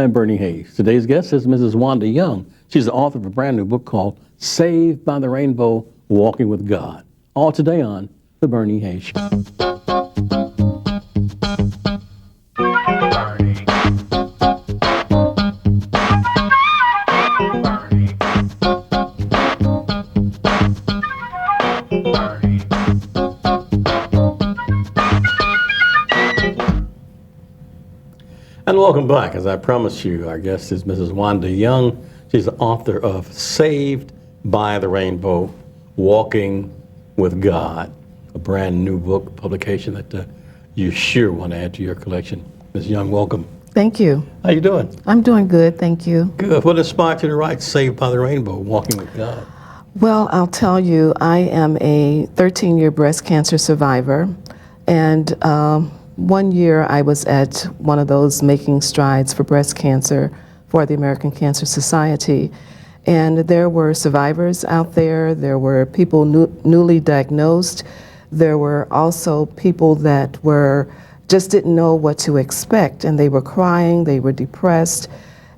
I am Bernie Hayes. Today's guest is Mrs. Wanda Young. She's the author of a brand new book called Saved by the Rainbow, Walking with God. All today on The Bernie Hayes Show. And welcome back. As I promised you, our guest is Mrs. Wanda Young. She's the author of Saved by the Rainbow, Walking with God, a brand new book publication that you sure want to add to your collection. Ms. Young, welcome. Thank you. How you doing? I'm doing good, thank you. Good. What inspired you to write Saved by the Rainbow, Walking with God? Well, I'll tell you, I am a 13-year breast cancer survivor, and one year I was at one of those Making Strides for Breast Cancer for the American Cancer Society, and there were survivors out there, there were people newly diagnosed, there were also people that just didn't know what to expect, and they were crying, they were depressed,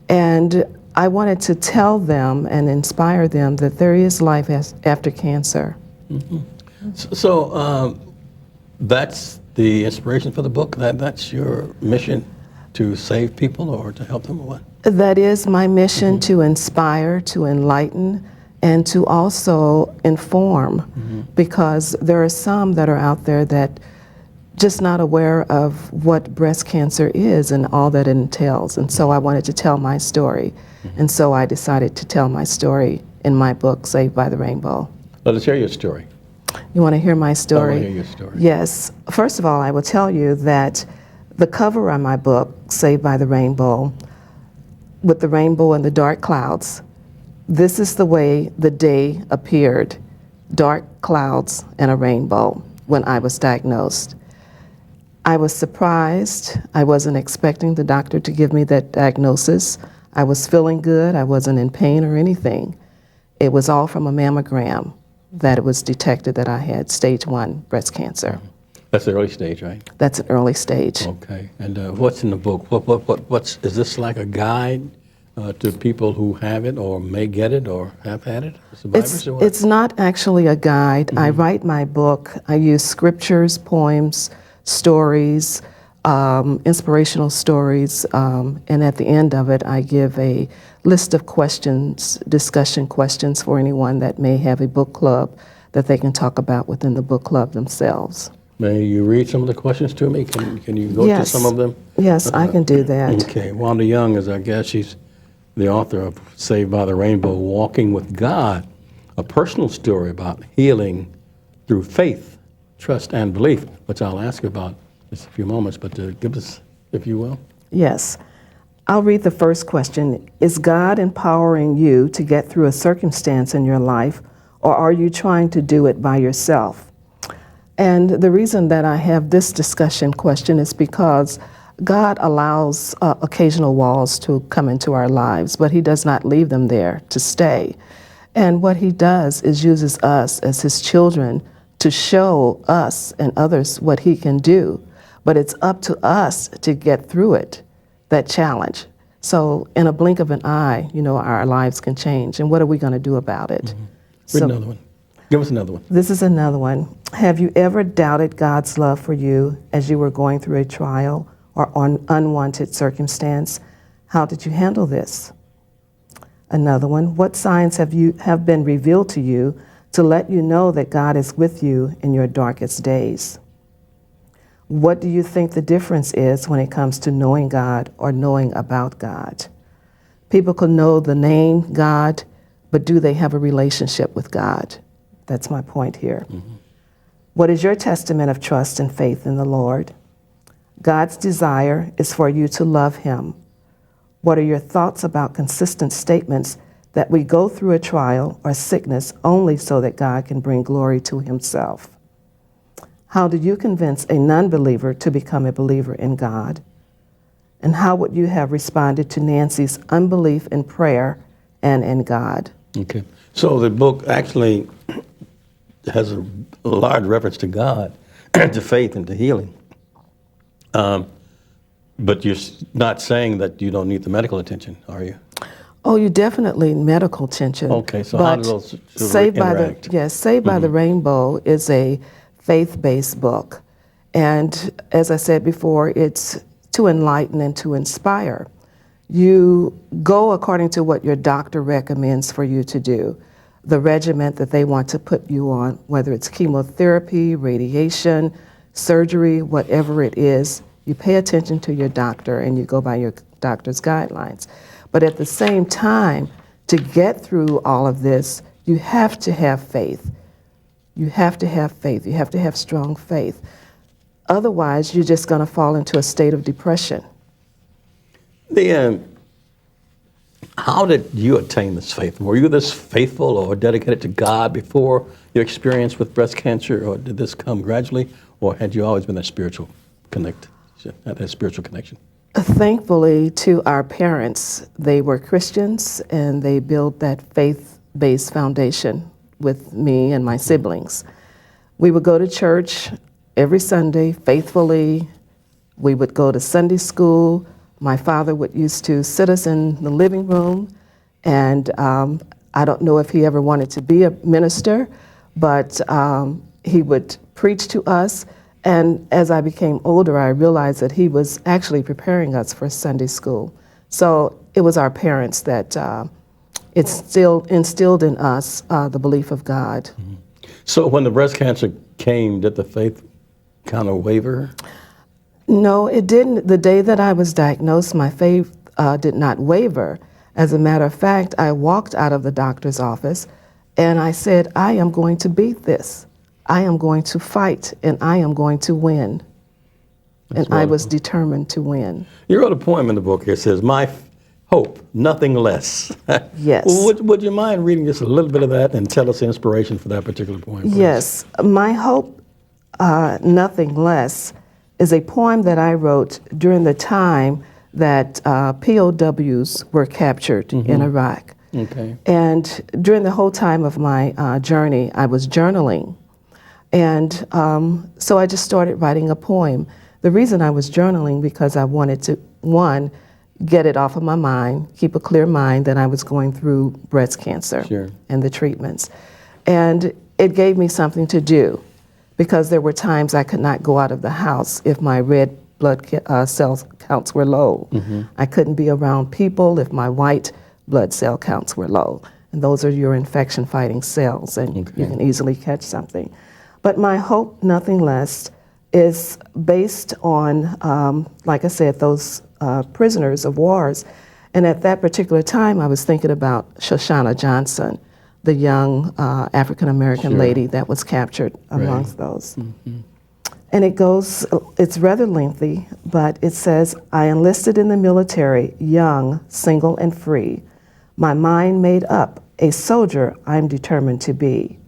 and I wanted to tell them and inspire them that there is life after cancer. Mm-hmm. So that's the inspiration for the book? That's your mission, to save people or to help them, or what? That is my mission, to inspire, to enlighten, and to also inform, because there are some that are out there that just not aware of what breast cancer is and all that it entails. And so I wanted to tell my story. And so I decided to tell my story in my book, Saved by the Rainbow. Let us hear your story. You want to hear my story? I want to hear your story. Yes. First of all, I will tell you that the cover on my book, Saved by the Rainbow, with the rainbow and the dark clouds, this is the way the day appeared, dark clouds and a rainbow, when I was diagnosed. I was surprised. I wasn't expecting the doctor to give me that diagnosis. I was feeling good. I wasn't in pain or anything. It was all from a mammogram that it was detected that I had stage 1 breast cancer. That's the early stage, right? That's an early stage. Okay. And what's in the book? Is this like a guide to people who have it or may get it or have had it? Survivors or what? It's not actually a guide. I write my book. I use scriptures, poems, stories, inspirational stories, and at the end of it, I give a list of questions, discussion questions for anyone that may have a book club that they can talk about within the book club themselves. May you read some of the questions to me? Can you go to some of them? Yes, I can do that. Okay, Wanda Young is our guest. She's the author of Saved by the Rainbow, Walking with God, a personal story about healing through faith, trust, and belief, which I'll ask you about in just a few moments, but give us, if you will. Yes. I'll read the first question. Is God empowering you to get through a circumstance in your life, or are you trying to do it by yourself? And the reason that I have this discussion question is because God allows occasional walls to come into our lives, but He does not leave them there to stay. And what He does is uses us as His children to show us and others what He can do. But it's up to us to get through it, that challenge. So in a blink of an eye, our lives can change. And what are we going to do about it? Read another one. Give us another one. This is another one. Have you ever doubted God's love for you as you were going through a trial or an unwanted circumstance? How did you handle this? Another one. What signs have been revealed to you to let you know that God is with you in your darkest days? What do you think the difference is when it comes to knowing God or knowing about God? People can know the name God, but do they have a relationship with God? That's my point here. What is your testament of trust and faith in the Lord? God's desire is for you to love Him. What are your thoughts about consistent statements that we go through a trial or sickness only so that God can bring glory to Himself? How do you convince a non-believer to become a believer in God? And how would you have responded to Nancy's unbelief in prayer and in God? Okay. So the book actually has a large reference to God, to faith and to healing. But you're not saying that you don't need the medical attention, are you? Oh, you definitely need medical attention. Okay, so how do those sort of Saved by the interact? yes, Saved by the Rainbow is a faith-based book, and as I said before, it's to enlighten and to inspire. You go according to what your doctor recommends for you to do, the regimen that they want to put you on, whether it's chemotherapy, radiation, surgery, whatever it is. You pay attention to your doctor and you go by your doctor's guidelines. But at the same time, to get through all of this, you have to have faith. You have to have faith. You have to have strong faith. Otherwise, you're just going to fall into a state of depression. How did you attain this faith? Were you this faithful or dedicated to God before your experience with breast cancer, or did this come gradually, or had you always been a spiritual connection? Thankfully, to our parents, they were Christians and they built that faith-based foundation with me and my siblings. We would go to church every Sunday faithfully. We would go to Sunday school. My father would used to sit us in the living room, and I don't know if he ever wanted to be a minister, but he would preach to us. And as I became older, I realized that he was actually preparing us for Sunday school. So it was our parents that instilled in us the belief of God. Mm-hmm. So when the breast cancer came, did the faith kind of waver? No, it didn't. The day that I was diagnosed, my faith did not waver. As a matter of fact, I walked out of the doctor's office and I said, I am going to beat this. I am going to fight, and I am going to win. That's and I was determined to win. You wrote a poem in the book here. It says, "My hope, nothing less." Yes. Would you mind reading just a little bit of that and tell us the inspiration for that particular poem, please? Yes. My hope, nothing less, is a poem that I wrote during the time that POWs were captured in Iraq. Okay. And during the whole time of my journey, I was journaling. And so I just started writing a poem. The reason I was journaling, because I wanted to, one, get it off of my mind, keep a clear mind that I was going through breast cancer and the treatments. And it gave me something to do, because there were times I could not go out of the house if my red blood cell counts were low. I couldn't be around people if my white blood cell counts were low. And those are your infection-fighting cells, and you can easily catch something. But my hope, nothing less, is based on, like I said, those prisoners of wars. And at that particular time, I was thinking about Shoshana Johnson, the young African-American lady that was captured amongst those. And it goes, it's rather lengthy, but it says, I enlisted in the military, young, single, and free. My mind made up, a soldier I'm determined to be.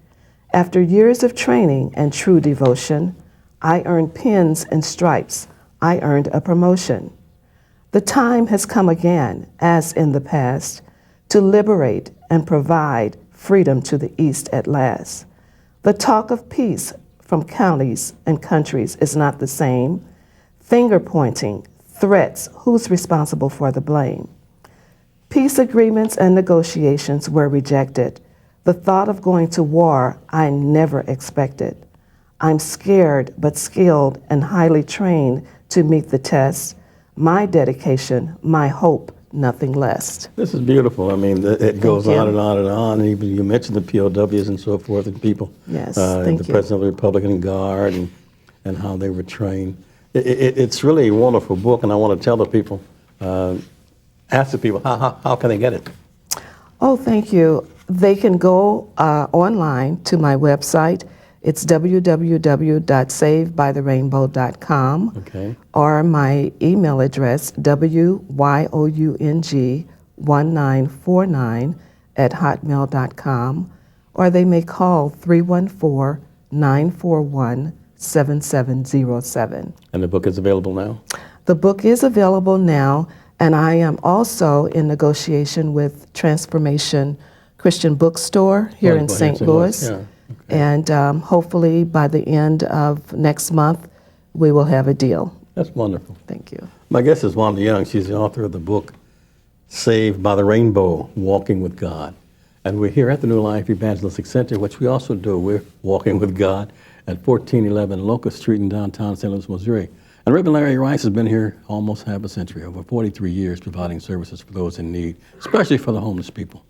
After years of training and true devotion, I earned pins and stripes. I earned a promotion. The time has come again, as in the past, to liberate and provide freedom to the East at last. The talk of peace from counties and countries is not the same. Finger pointing, threats, who's responsible for the blame? Peace agreements and negotiations were rejected. The thought of going to war I never expected. I'm scared but skilled and highly trained to meet the test. My dedication, my hope, nothing less. This is beautiful. I mean, it goes on and on and on. And even you mentioned the POWs and so forth, and people, yes, the President of the Republican Guard, and how they were trained. It's really a wonderful book, and I want to tell the people, ask the people, how can they get it? Oh, thank you. They can go online to my website. It's www.savedbytherainbow.com, or my email address, wyong1949@hotmail.com, or they may call 314-941-7707. And the book is available now? The book is available now, and I am also in negotiation with Transformation Christian Bookstore here in St. Louis. And hopefully by the end of next month, we will have a deal. That's wonderful. Thank you. My guest is Wanda Young. She's the author of the book, Saved by the Rainbow, Walking with God. And we're here at the New Life Evangelistic Center, which we also do. We're walking with God at 1411 Locust Street in downtown St. Louis, Missouri. And Reverend Larry Rice has been here almost half a century, over 43 years, providing services for those in need, especially for the homeless people,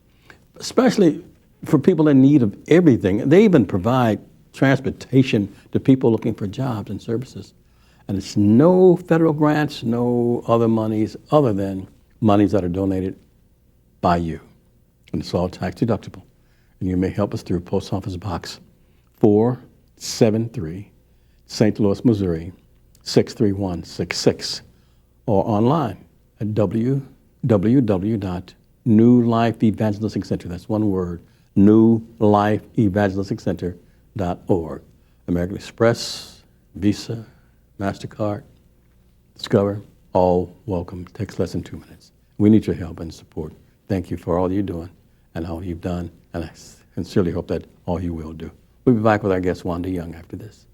especially for people in need of everything. They even provide transportation to people looking for jobs and services. And it's no federal grants, no other monies other than monies that are donated by you. And it's all tax deductible. And you may help us through Post Office Box 473, St. Louis, Missouri, 63166, or online at www.New Life Evangelistic Center. That's one word, New Life Evangelistic Center.org. American Express, Visa, MasterCard, Discover, all welcome. It takes less than 2 minutes. We need your help and support. Thank you for all you're doing and all you've done, and I sincerely hope that all you will do. We'll be back with our guest, Wanda Young, after this.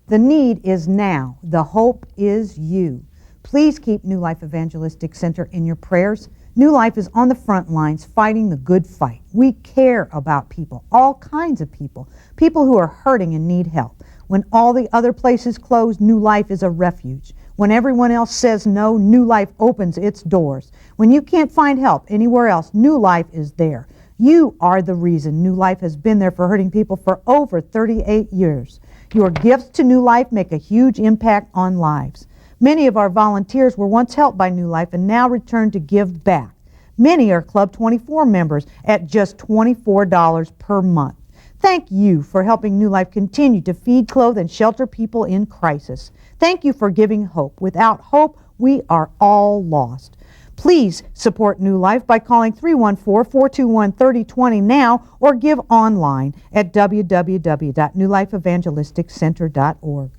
The need is now. The hope is you. Please keep New Life Evangelistic Center in your prayers. New Life is on the front lines fighting the good fight. We care about people, all kinds of people, people who are hurting and need help. When all the other places close, New Life is a refuge. When everyone else says no, New Life opens its doors. When you can't find help anywhere else, New Life is there. You are the reason New Life has been there for hurting people for over 38 years. Your gifts to New Life make a huge impact on lives. Many of our volunteers were once helped by New Life and now return to give back. Many are Club 24 members at just $24 per month. Thank you for helping New Life continue to feed, clothe, and shelter people in crisis. Thank you for giving hope. Without hope, we are all lost. Please support New Life by calling 314-421-3020 now or give online at www.newlifeevangelisticcenter.org.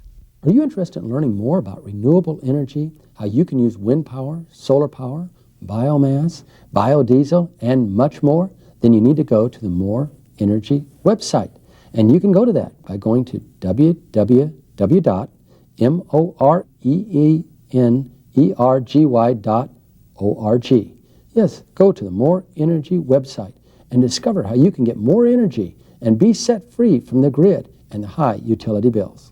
Are you interested in learning more about renewable energy, how you can use wind power, solar power, biomass, biodiesel, and much more? Then you need to go to the More Energy website. And you can go to that by going to www.moreenergy.org. Yes, go to the More Energy website and discover how you can get more energy and be set free from the grid and the high utility bills.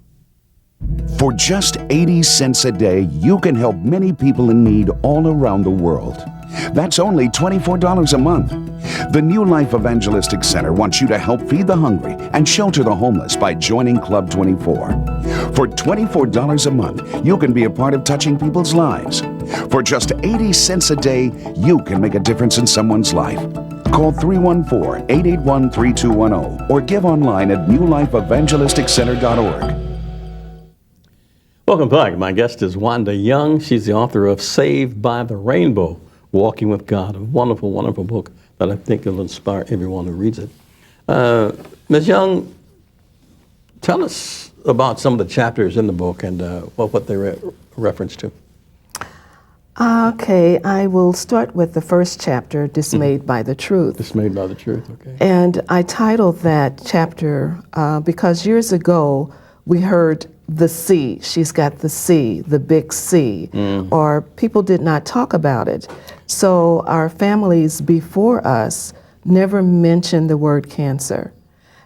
For just 80 cents a day, you can help many people in need all around the world. That's only $24 a month. The New Life Evangelistic Center wants you to help feed the hungry and shelter the homeless by joining Club 24. For $24 a month, you can be a part of touching people's lives. For just 80 cents a day, you can make a difference in someone's life. Call 314-881-3210 or give online at newlifeevangelisticcenter.org. Welcome back. My guest is Wanda Young. She's the author of Saved by the Rainbow, Walking with God, a wonderful, wonderful book that I think will inspire everyone who reads it. Ms. Young, tell us about some of the chapters in the book and what they reference to. Okay, I will start with the first chapter, Dismayed by the Truth. Dismayed by the Truth, okay. And I titled that chapter because years ago we heard the C, she's got the C, the big C, or people did not talk about it. So our families before us never mentioned the word cancer.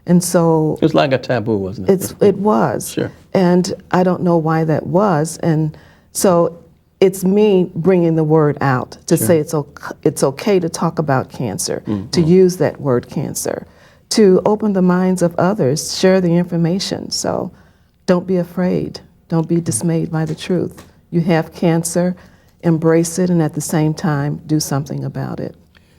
And so it's like a taboo, wasn't it? It was. Sure. And I don't know why that was. And so it's me bringing the word out to say it's okay to talk about cancer, to use that word cancer, to open the minds of others, share the information. So don't be afraid. Don't be dismayed by the truth. You have cancer, embrace it, and at the same time, do something about it.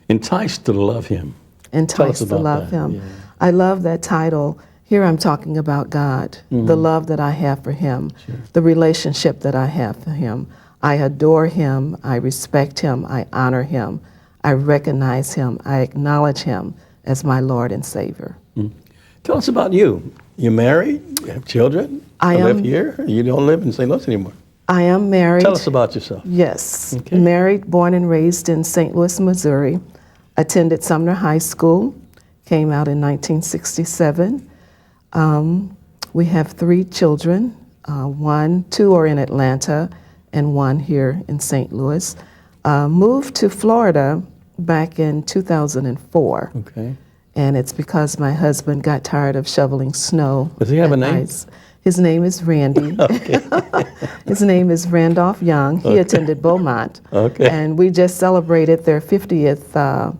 Enticed to love Him. Enticed to love Him. Yeah. I love that title. Here I'm talking about God, the love that I have for Him, the relationship that I have for Him. I adore Him, I respect Him, I honor Him, I recognize Him, I acknowledge Him as my Lord and Savior. Tell us about you. You're married, you have children, you live here, you don't live in St. Louis anymore. I am married. Tell us about yourself. Yes, married, born and raised in St. Louis, Missouri, attended Sumner High School, came out in 1967. We have 3 children, 2 are in Atlanta, and one here in St. Louis. Moved to Florida back in 2004. Okay. And it's because my husband got tired of shoveling snow. Does he have a and name? ice. His name is Randy. His name is Randolph Young. He attended Beaumont. Okay. And we just celebrated their 50th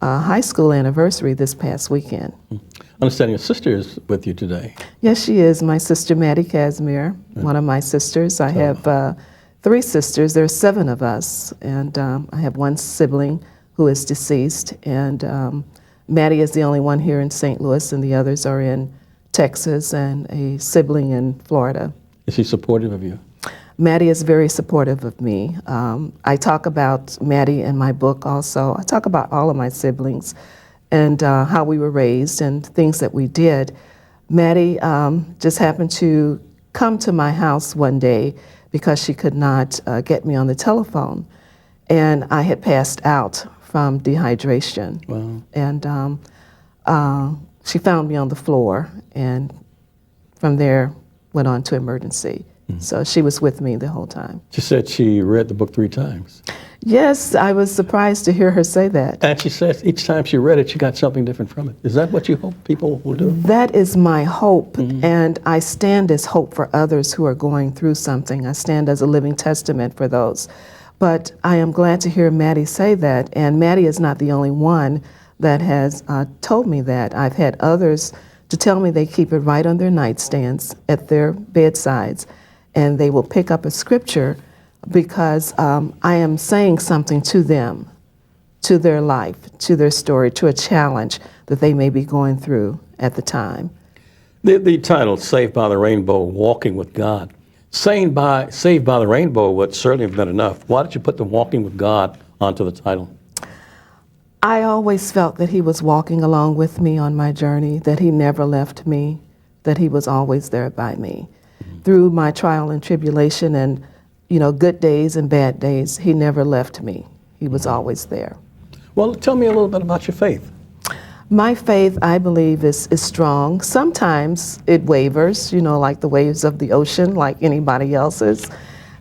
high school anniversary this past weekend. I understand your sister is with you today. Yes, she is. My sister, Maddie Casimir, one of my sisters. I have 3 sisters. There are 7 of us. And I have one sibling who is deceased. And Maddie is the only one here in St. Louis, and the others are in Texas and a sibling in Florida. Is she supportive of you? Maddie is very supportive of me. I talk about Maddie in my book also. I talk about all of my siblings and how we were raised and things that we did. Maddie just happened to come to my house one day because she could not get me on the telephone. And I had passed out from dehydration. Wow. And she found me on the floor, and from there went on to emergency. So she was with me the whole time. She said she read the book 3 times. Yes, I was surprised to hear her say that. And she says each time she read it, she got something different from it. Is that what you hope people will do? That is my hope, and I stand as hope for others who are going through something. I stand as a living testament for those. But I am glad to hear Maddie say that, and Maddie is not the only one that has told me that. I've had others to tell me they keep it right on their nightstands at their bedsides, and they will pick up a scripture because I am saying something to them, to their life, to their story, to a challenge that they may be going through at the time. The title, Saved by the Rainbow, Walking with God. Saved by the Rainbow would certainly have been enough. Why did you put the Walking with God onto the title? I always felt that he was walking along with me on my journey, that he never left me, that he was always there by me. Through my trial and tribulation and, good days and bad days, he never left me. He was always there. Well, tell me a little bit about your faith. My faith, I believe, is strong. Sometimes it wavers, like the waves of the ocean, like anybody else's.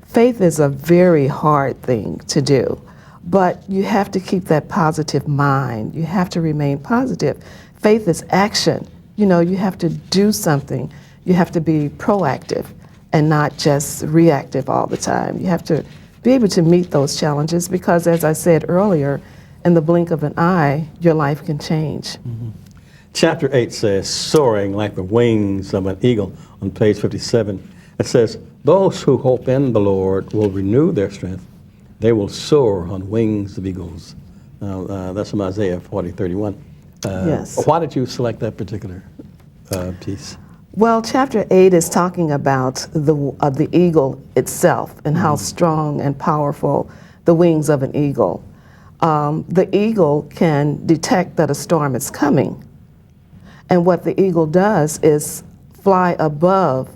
Faith is a very hard thing to do, but you have to keep that positive mind. You have to remain positive. Faith is action. You have to do something. You have to be proactive and not just reactive all the time. You have to be able to meet those challenges because, as I said earlier, in the blink of an eye, your life can change. Chapter 8 says, soaring like the wings of an eagle on page 57. It says, those who hope in the Lord will renew their strength. They will soar on wings of eagles. Now, that's from Isaiah 40:31. Yes. Why did you select that particular piece? Well, chapter 8 is talking about the eagle itself and how strong and powerful the wings of an eagle. The eagle can detect that a storm is coming. And what the eagle does is fly above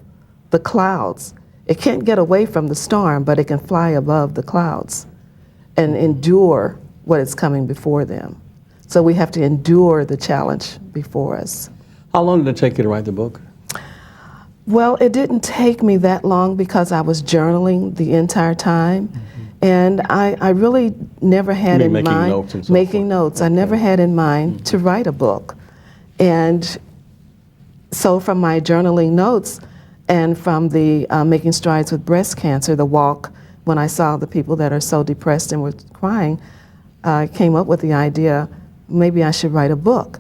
the clouds. It can't get away from the storm, but it can fly above the clouds and endure what is coming before them. So we have to endure the challenge before us. How long did it take you to write the book? Well, it didn't take me that long because I was journaling the entire time. And I really never had in making mind notes and so making forth. notes. I never had in mind to write a book. And so from my journaling notes and from the Making Strides with Breast Cancer, the walk, when I saw the people that are so depressed and were crying, I came up with the idea, maybe I should write a book.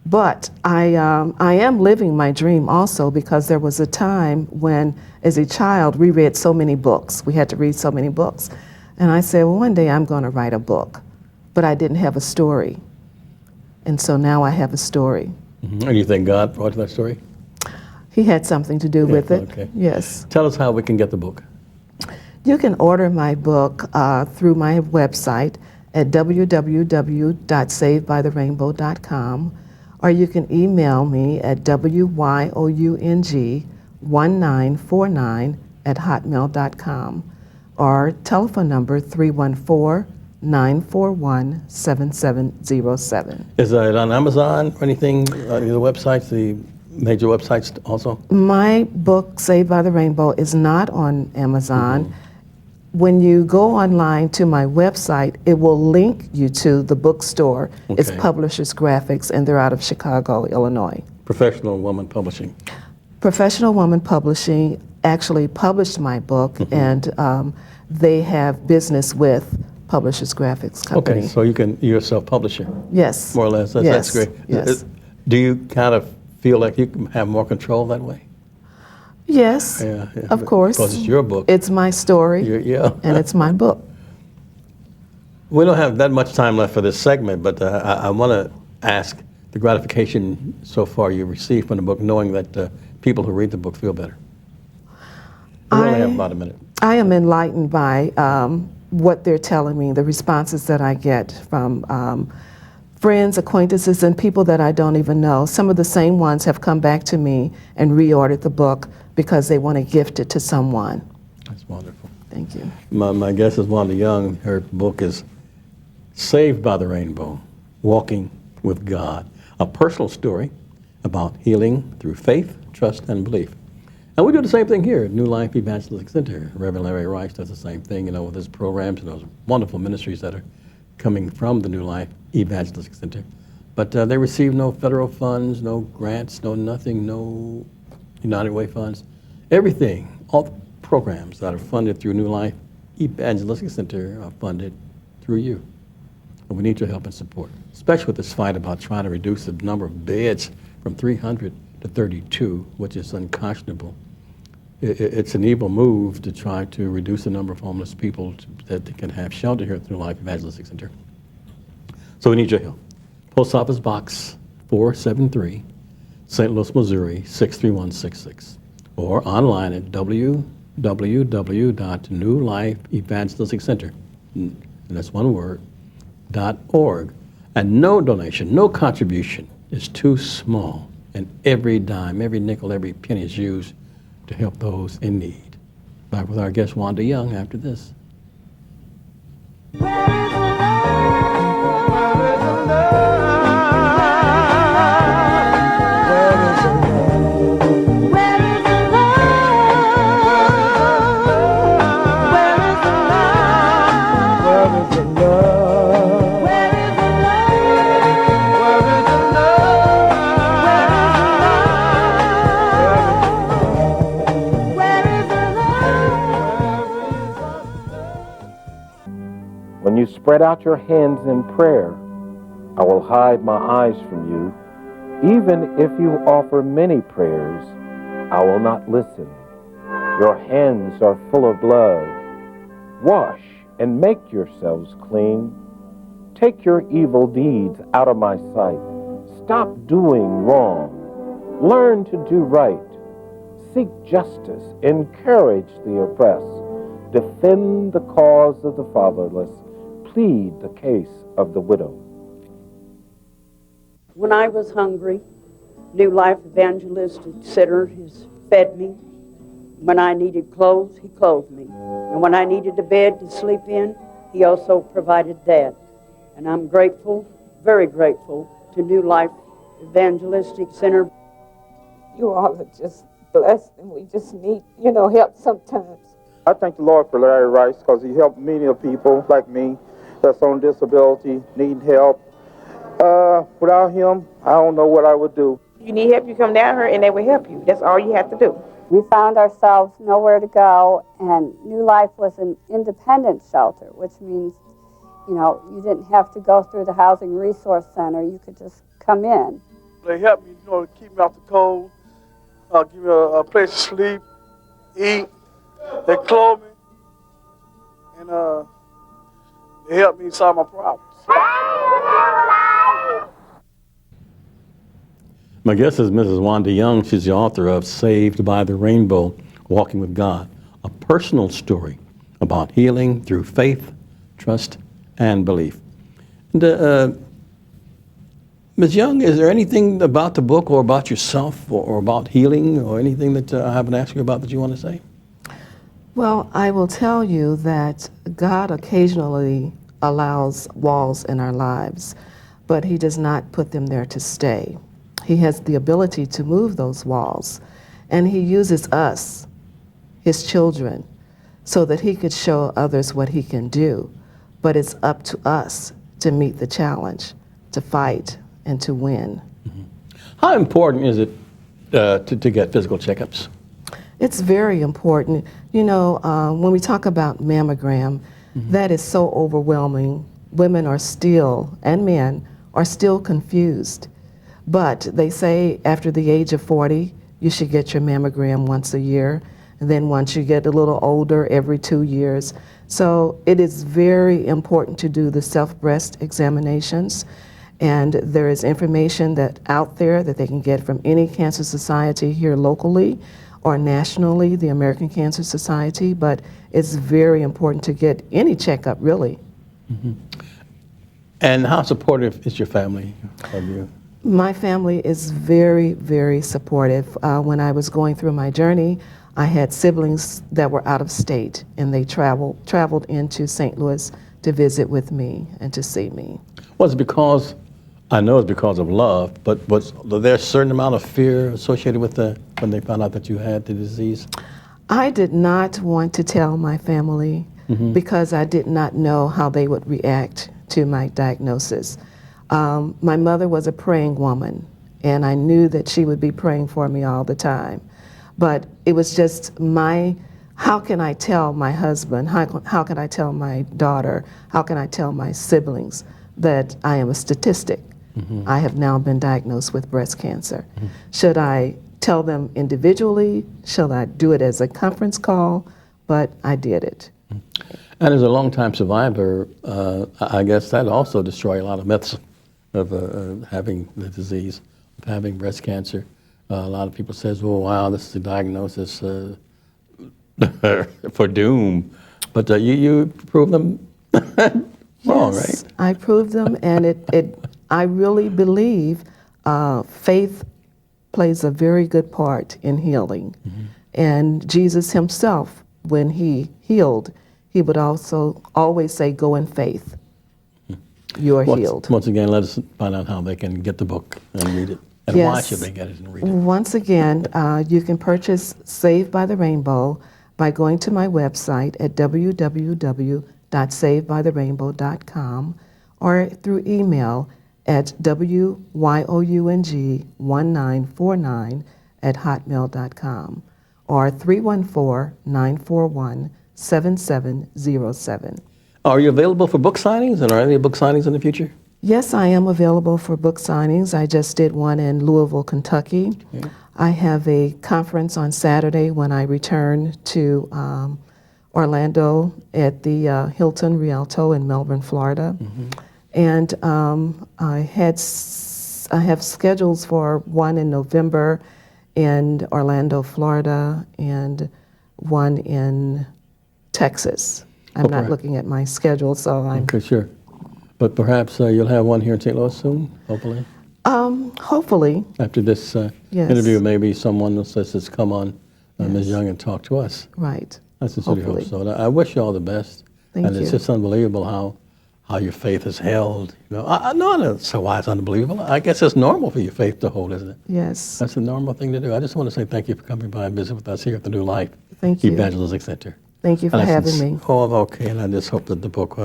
But I am living my dream also because there was a time when, as a child, we read so many books. We had to read so many books. And I said, well, one day I'm going to write a book. But I didn't have a story. And so now I have a story. And you think God brought you that story? He had something to do with it. Okay. Yes. Tell us how we can get the book. You can order my book through my website at www.savedbytherainbow.com, or you can email me at wyong1949@hotmail.com, or telephone number 314-941-7707. Is it on Amazon or anything? The websites, the major websites also? My book, Saved by the Rainbow, is not on Amazon. When you go online to my website, it will link you to the bookstore. It's Okay. Publishers Graphics, and they're out of Chicago, Illinois. Professional Woman Publishing. Professional Woman Publishing actually published my book, and they have business with Publishers Graphics Company. Okay, so you're a self-publisher, Yes. more or less. That's Yes. great. Yes. Do you kind of feel like you can have more control that way? Yes, Yeah, of course. because it's your book. It's my story, Yeah. and it's my book. We don't have that much time left for this segment, but I want to ask the gratification so far you received from the book, knowing that people who read the book feel better. We only have about a minute. I am enlightened by what they're telling me, the responses that I get from friends, acquaintances, and people that I don't even know. Some of the same ones have come back to me and reordered the book because they want to gift it to someone. That's wonderful. Thank you. My guest is Wanda Young. Her book is Saved by the Rainbow, Walking with God, a personal story about healing through faith, trust, and belief. And we do the same thing here at New Life Evangelistic Center. Reverend Larry Rice does the same thing, with his programs and those wonderful ministries that are coming from the New Life Evangelistic Center. But they receive no federal funds, no grants, no nothing, no United Way funds. Everything, all the programs that are funded through New Life Evangelistic Center are funded through you. And we need your help and support, especially with this fight about trying to reduce the number of beds from 300 to 32, which is unconscionable. It's an evil move to try to reduce the number of homeless people that they can have shelter here at the New Life Evangelistic Center. So we need your help. Post Office Box 473, St. Louis, Missouri 63166, or online at www.newlifeevangelisticcenter, and that's one word, .org. And no donation, no contribution is too small, and every dime, every nickel, every penny is used to help those in need. Back with our guest Wanda Young after this. When you spread out your hands in prayer, I will hide my eyes from you. Even if you offer many prayers, I will not listen. Your hands are full of blood. Wash and make yourselves clean. Take your evil deeds out of my sight. Stop doing wrong. Learn to do right. Seek justice. Encourage the oppressed. Defend the cause of the fatherless. Plead the case of the widow. When I was hungry, New Life Evangelistic Center has fed me. When I needed clothes, he clothed me. And when I needed a bed to sleep in, he also provided that. And I'm grateful, very grateful, to New Life Evangelistic Center. You all are just blessed, and we just need, help sometimes. I thank the Lord for Larry Rice because he helped many people like me that's on disability, needing help. Without him, I don't know what I would do. You need help, you come down here, and they will help you. That's all you have to do. We found ourselves nowhere to go, and New Life was an independent shelter, which means, you didn't have to go through the Housing Resource Center. You could just come in. They helped me, to keep me off the cold, give me a place to sleep, eat. They clothed me, and they helped me solve my problems. My guest is Mrs. Wanda Young. She's the author of Saved by the Rainbow, Walking with God, a personal story about healing through faith, trust, and belief. And, Ms. Young, is there anything about the book or about yourself or about healing or anything that I haven't asked you about that you want to say? Well, I will tell you that God occasionally allows walls in our lives, but he does not put them there to stay. He has the ability to move those walls, and he uses us, his children, so that he could show others what he can do. But it's up to us to meet the challenge, to fight, and to win. How important is it to get physical checkups? It's very important. You know, when we talk about mammogram, that is so overwhelming. Women are still, and men, are still confused. But they say after the age of 40, you should get your mammogram once a year. And then once you get a little older, every 2 years. So it is very important to do the self-breast examinations. And there is information that out there that they can get from any cancer society here locally or nationally, the American Cancer Society. But it's very important to get any checkup, really. And how supportive is your family of you? My family is very, very supportive. When I was going through my journey, I had siblings that were out of state, and they traveled into St. Louis to visit with me and to see me. Was it because, I know it's because of love, but was there a certain amount of fear associated with when they found out that you had the disease? I did not want to tell my family because I did not know how they would react to my diagnosis. My mother was a praying woman, and I knew that she would be praying for me all the time. But it was just how can I tell my husband, how can I tell my daughter, how can I tell my siblings that I am a statistic? I have now been diagnosed with breast cancer. Should I tell them individually? Should I do it as a conference call? But I did it. And as a longtime survivor, I guess that also destroyed a lot of myths of having the disease, of having breast cancer. A lot of people says, "Oh, wow, this is a diagnosis for doom," but you proved them wrong, Yes, right? I proved them, and I really believe faith plays a very good part in healing. And Jesus himself, when he healed, he would also always say, "Go in faith. You are healed." Once again, let us find out how they can get the book and read it. And why should they get it and read it? Once again, you can purchase Saved by the Rainbow by going to my website at www.savedbytherainbow.com or through email at wyong1949@hotmail.com or 314-941-7707. Are you available for book signings, and are there any book signings in the future? Yes, I am available for book signings. I just did one in Louisville, Kentucky. Okay. I have a conference on Saturday when I return to Orlando at the Hilton Rialto in Melbourne, Florida. And I have schedules for one in November in Orlando, Florida, and one in Texas. I'm not looking at my schedule, so I'm... Okay, sure. But perhaps you'll have one here in St. Louis soon, hopefully? Hopefully. After this Yes. interview, maybe someone else has come on, Ms. Young, and talk to us. Right. I sincerely hope Hopefully. so. And I wish you all the best. Thank and it's you. just unbelievable how your faith is held. You know, I know so why it's unbelievable. I guess it's normal for your faith to hold, isn't it? Yes. That's a normal thing to do. I just want to say thank you for coming by and visit with us here at the New Life Thank you. Evangelistic Center. Thank you for having me. Oh, okay. And I just hope that the book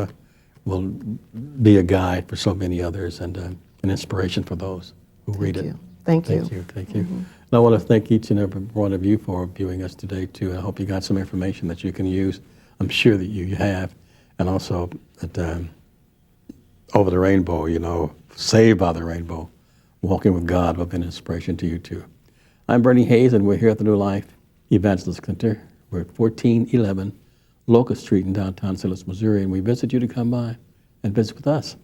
will be a guide for so many others and an inspiration for those who read it. Thank you. Thank you. Thank you. And I want to thank each and every one of you for viewing us today, too. I hope you got some information that you can use. I'm sure that you have. And also that Over the Rainbow, you know, Saved by the Rainbow, Walking with God will be an inspiration to you, too. I'm Bernie Hayes, and we're here at the New Life Evangelistic Center. We're at 1411 Locust Street in downtown St. Louis, Missouri, and we visit you to come by and visit with us.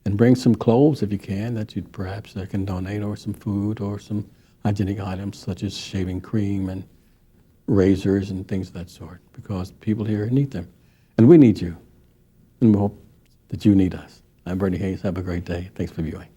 And bring some clothes if you can that you perhaps can donate, or some food, or some hygienic items such as shaving cream and razors and things of that sort, because people here need them. And we need you. And we hope that you need us. I'm Bernie Hayes. Have a great day. Thanks for viewing.